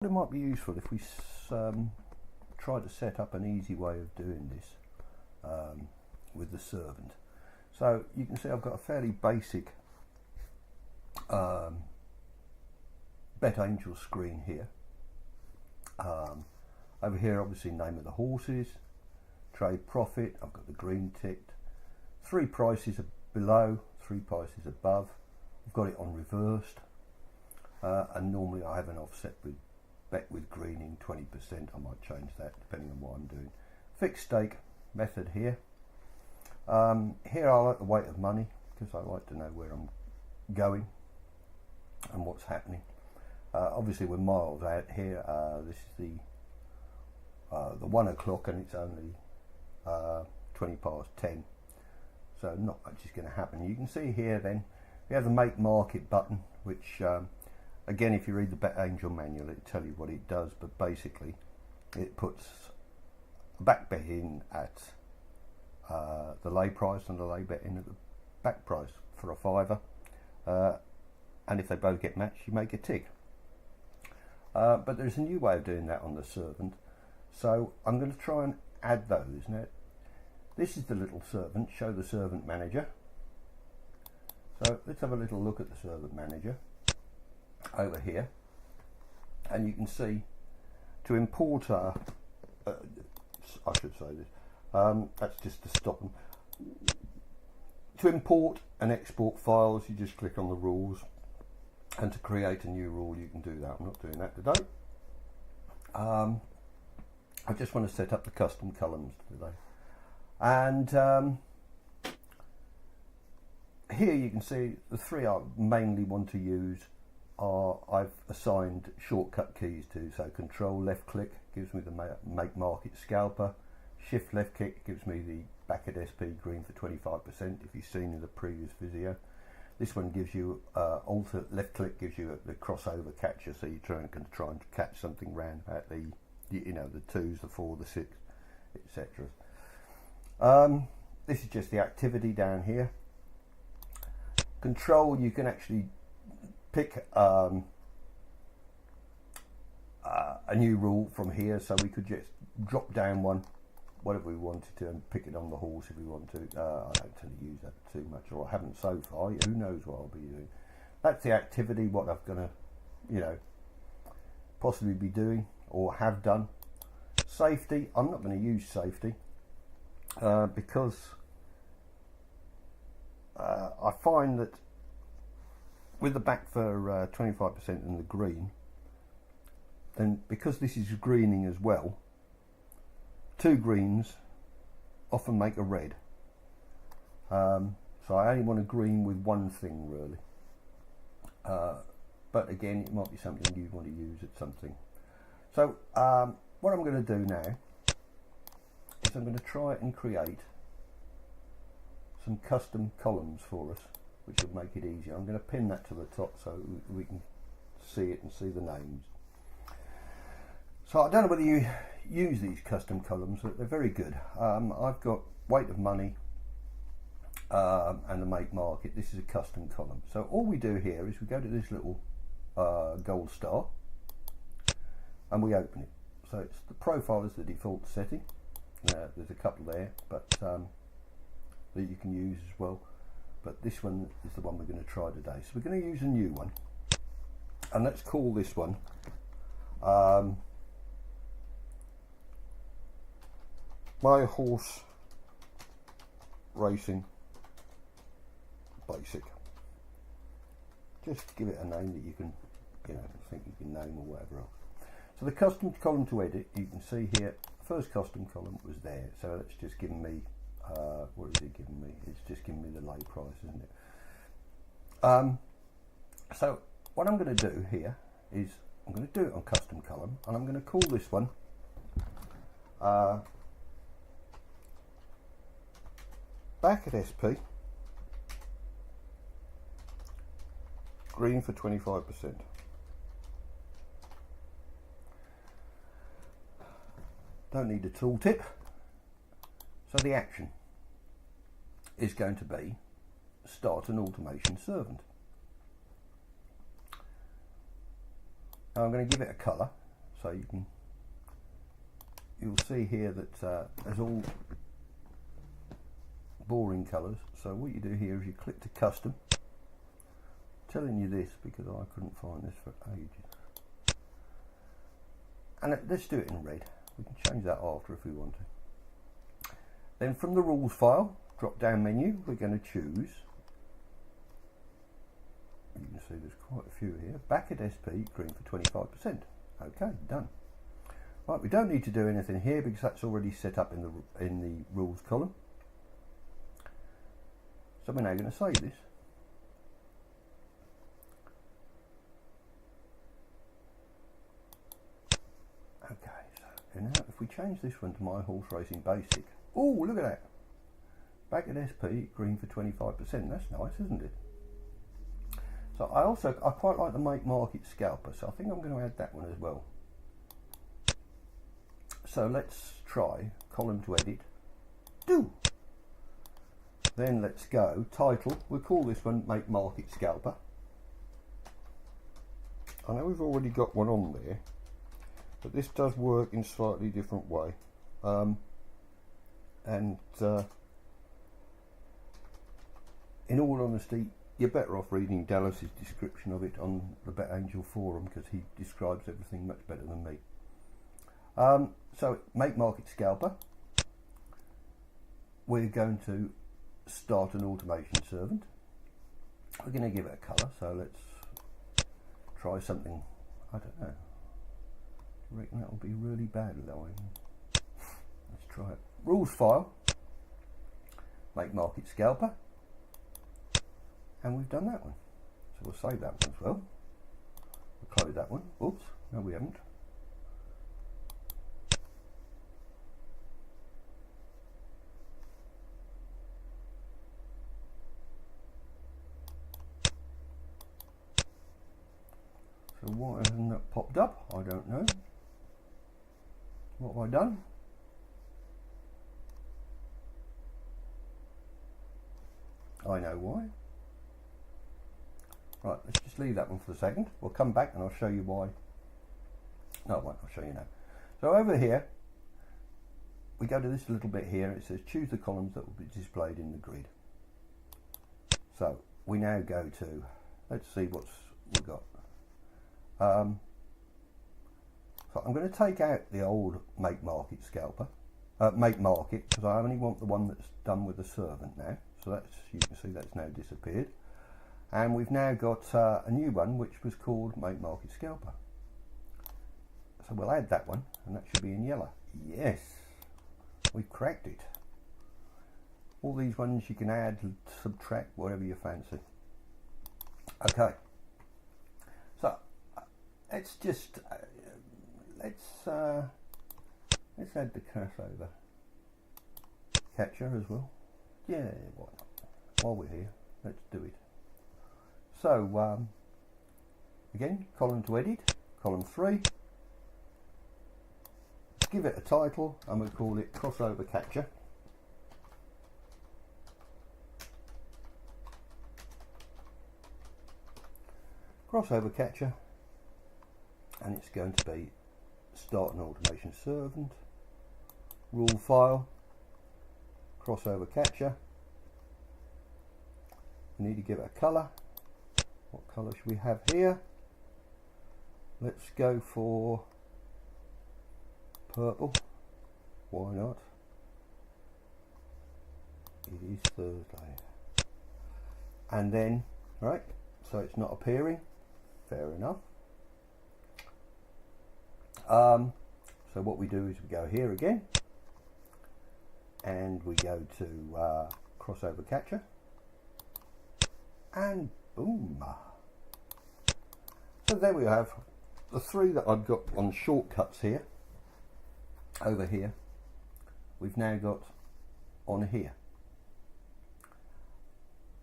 It might be useful if we try to set up an easy way of doing this with the servant. So you can see I've got a fairly basic BetAngel screen here. Over here, obviously, name of the horses, trade profit. I've got the green ticked. 3 prices below, 3 prices above. I've got it on reversed, and normally I have an offset with bet with greening 20%. I might change that depending on what I'm doing. Fixed stake method here. Here I like the weight of money because I like to know where I'm going and what's happening. Obviously we're miles out here. This is the 1 o'clock and it's only 20 past 10, so not much is going to happen. You can see here then we have the make market button, which again, if you read the BetAngel manual, it'll tell you what it does, but basically it puts a back bet in at the lay price and the lay bet in at the back price for a £5, and if they both get matched, you make a tick. But there's a new way of doing that on the servant, so I'm going to try and add those. Now, this is the little servant, show the servant manager. So let's have a little look at the servant manager over here, and you can see to import I should say this, that's just to stop them. To import and export files, you just click on the rules, and to create a new rule you can do that. I'm not doing that today. I just want to set up the custom columns today, and here you can see the 3 I mainly want to use I've assigned shortcut keys to. So control left click gives me the make market scalper, shift left click gives me the back at SP green for 25%, if you've seen in the previous video. This one gives you alter left click gives you the crossover catcher, so you're trying to catch something round at the the 2s, the 4, the 6, etc. This is just the activity down here. Control, you can actually pick a new rule from here, so we could just drop down one, whatever we wanted to, and pick it on the horse if we want to. I don't tend to use that too much, or I haven't so far. Who knows what I'll be doing. That's the activity, what I'm going to, possibly be doing or have done. Safety, I'm not going to use safety because I find that with the back for 25% in the green, then because this is greening as well, 2 greens often make a red. So I only want to green with one thing really. But again, it might be something you want to use at something. So what I'm going to do now is I'm going to try and create some custom columns for us, which will make it easier. I'm going to pin that to the top so we can see it and see the names. So I don't know whether you use these custom columns, but they're very good. I've got weight of money and the make market. This is a custom column. So all we do here is we go to this little gold star and we open it. So it's the profile is the default setting. There's a couple there, but that you can use as well. But this one is the one we're going to try today. So we're going to use a new one, and let's call this one My Horse Racing Basic. Just give it a name that you can, think you can name or whatever else. So the custom column to edit, you can see here, first custom column was there. So it's just given me, what is it giving me? It's just giving me the lay price, isn't it? So what I'm going to do here is I'm going to do it on custom column, and I'm going to call this one back at SP green for 25%. Don't need a tooltip. So the action is going to be start an automation servant. Now I'm going to give it a colour. So you'll see here that there's all boring colours. So what you do here is you click to custom. I'm telling you this because I couldn't find this for ages. And let's do it in red. We can change that after if we want to. Then from the rules file, drop down menu, we're going to choose, you can see there's quite a few here, Backet SP green for 25%. Okay, done. Right, we don't need to do anything here because that's already set up in the rules column. So we're now going to save this. Okay, so now if we change this one to My Horse Racing Basic, oh, look at that. Backet SP green for 25%. That's nice, isn't it? So I quite like the Make Market Scalper, so I think I'm going to add that one as well. So let's try column to edit. Do. Then let's go title. We'll call this one Make Market Scalper. I know we've already got one on there, but this does work in a slightly different way. In all honesty, you're better off reading Dallas's description of it on the BetAngel forum because he describes everything much better than me. So Make Market Scalper. We're going to start an automation servant. We're going to give it a colour, so let's try something, I don't know. I reckon that will be really bad line. Let's try it. Rules file, Make Market Scalper. And we've done that one. So we'll save that one as well. We'll close that one. Oops, no we haven't. So why hasn't that popped up? I don't know. What have I done? I know why. Right, let's just leave that one for a second. We'll come back and I'll show you why. No, I won't, I'll show you now. So over here, we go to this little bit here. It says choose the columns that will be displayed in the grid. So we now go to, let's see what's we've got. So I'm going to take out the old Make Market Scalper, Make Market, because I only want the one that's done with the servant now. So that's, you can see that's now disappeared. And we've now got a new one which was called Make Market Scalper. So we'll add that one and that should be in yellow. Yes, we've cracked it. All these ones you can add, subtract, whatever you fancy. Okay, so let's just let's add the crossover catcher as well. Yeah, why not? While we're here, let's do it. So again, column to edit, column 3. Give it a title, and we'll call it Crossover Catcher. Crossover Catcher, and it's going to be Start an Automation Servant, Rule File, Crossover Catcher. We need to give it a colour. What colour should we have here? Let's go for purple. Why not? It is Thursday. And then, right, so it's not appearing. Fair enough. So what we do is we go here again and we go to Crossover Catcher and boom. So there we have the 3 that I've got on shortcuts here. Over here we've now got on here.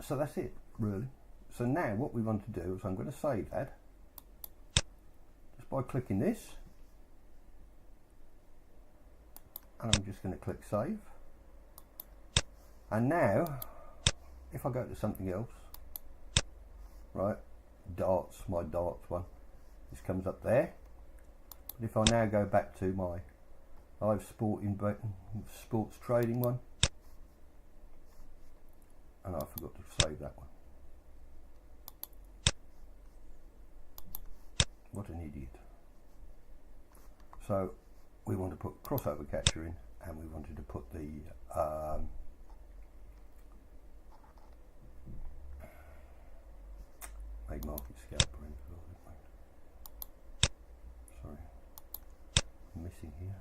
So that's it really. So now what we want to do is I'm going to save that just by clicking this, and I'm just going to click save. And now if I go to something else, right, darts, my darts one, this comes up there. But if I now go back to my live sports trading one, and I forgot to save that one. What an idiot. So we want to put crossover catcher in, and we wanted to put the make market scalper in as well, didn't we? Sorry, I'm missing here.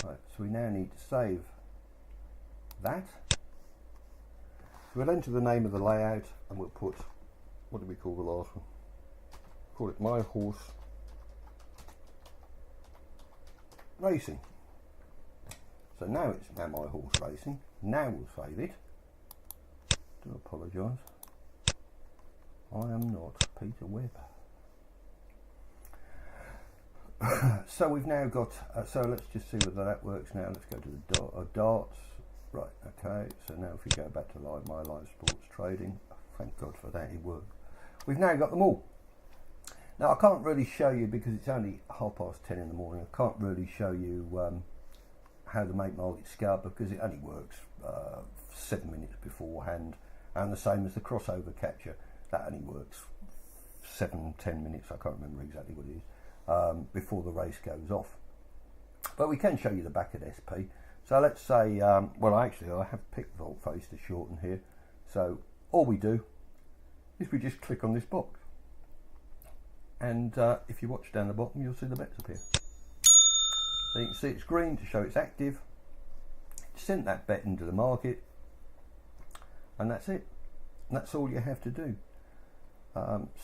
Right, so we now need to save that. So we'll enter the name of the layout, and we'll put, what do we call the last one? Call it My Horse Racing. So now it's now My Horse Racing. Now we'll save it. Do apologise. I am not Peter Webb. So we've now got, so let's just see whether that works now. Let's go to the darts. Right, okay, so now if we go back to my live sports trading, thank God for that, it worked. We've now got them all. Now I can't really show you because it's only 10:30 in the morning. I can't really show you how to make market scalp because it only works 7 minutes beforehand, and the same as the crossover catcher, that only works 7-10 minutes. I can't remember exactly what it is before the race goes off. But we can show you the back at SP. So let's say, well actually I have picked Voltface to shorten here. So all we do is we just click on this box. And if you watch down the bottom, you'll see the bets appear. So you can see it's green to show it's active. Sent that bet into the market, and that's it. And that's all you have to do.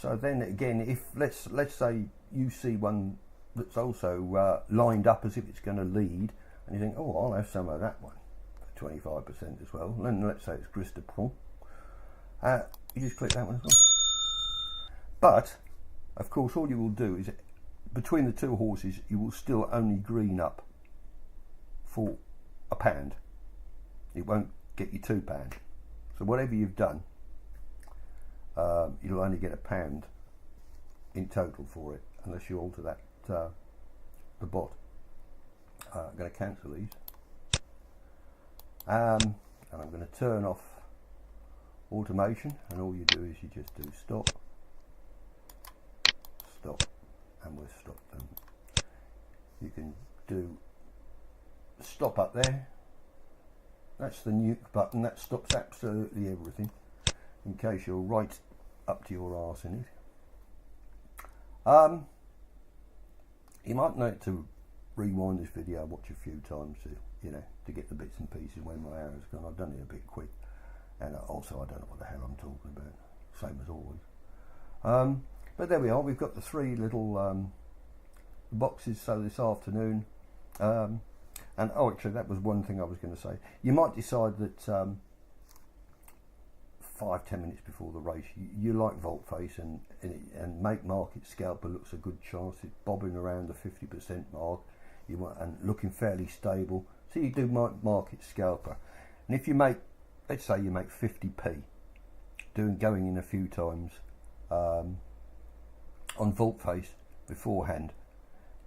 So then again, if let's say you see one that's also lined up as if it's going to lead, and you think, oh, I'll have some of that one for 25% as well. And let's say it's Gris de Pont. You just click that one as well. But of course, all you will do is, between the two horses, you will still only green up for £1. It won't get you £2. So whatever you've done, you'll only get £1 in total for it, unless you alter that the bot. I'm going to cancel these, and I'm going to turn off automation, and all you do is you just do stop, and we'll stop them. You can do stop up there. That's the nuke button. That stops absolutely everything, in case you're right up to your arse in it. You might need to rewind this video, watch a few times to get the bits and pieces when my arrow's gone. I've done it a bit quick, and also I don't know what the hell I'm talking about, same as always. But there we are. We've got the three little boxes. So this afternoon, and actually that was one thing I was going to say. You might decide that 5-10 minutes before the race, you like Voltface, and make market scalper looks a good chance. It's bobbing around the 50% mark. You want, and looking fairly stable. So you do market scalper, and if you make, let's say you make 50p, going in a few times on Voltface beforehand,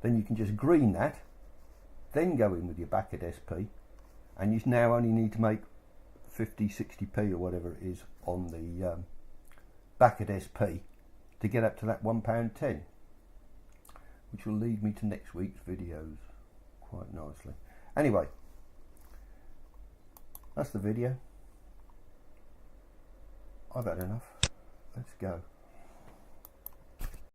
then you can just green that, then go in with your back at SP, and you now only need to make 50-60p or whatever it is on the back at SP to get up to that £1.10, which will lead me to next week's videos quite nicely. Anyway, that's the video. I've had enough. Let's go.